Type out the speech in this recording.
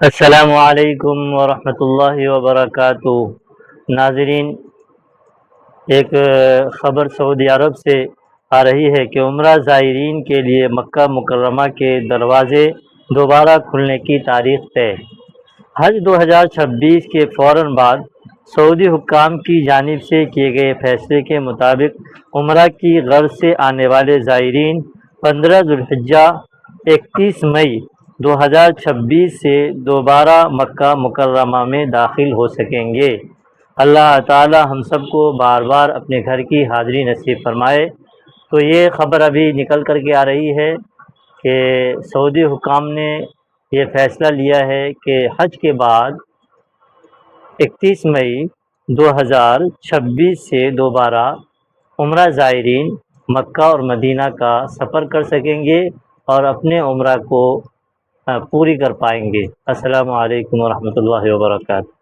السلام علیکم ورحمۃ اللہ وبرکاتہ۔ ناظرین، ایک خبر سعودی عرب سے آ رہی ہے کہ عمرہ زائرین کے لیے مکہ مکرمہ کے دروازے دوبارہ کھلنے کی تاریخ طے۔ حج 2026 کے فوراً بعد سعودی حکام کی جانب سے کیے گئے فیصلے کے مطابق عمرہ کی غرض سے آنے والے زائرین 15 ذوالحجہ 31 مئی 2026 سے دوبارہ مکہ مکرمہ میں داخل ہو سکیں گے۔ اللہ تعالی ہم سب کو بار بار اپنے گھر کی حاضری نصیب فرمائے۔ تو یہ خبر ابھی نکل کر کے آ رہی ہے کہ سعودی حکام نے یہ فیصلہ لیا ہے کہ حج کے بعد 31 مئی 2026 سے دوبارہ عمرہ زائرین مکہ اور مدینہ کا سفر کر سکیں گے اور اپنے عمرہ کو پوری کر پائیں گے۔ السلام علیکم ورحمۃ اللہ وبرکاتہ۔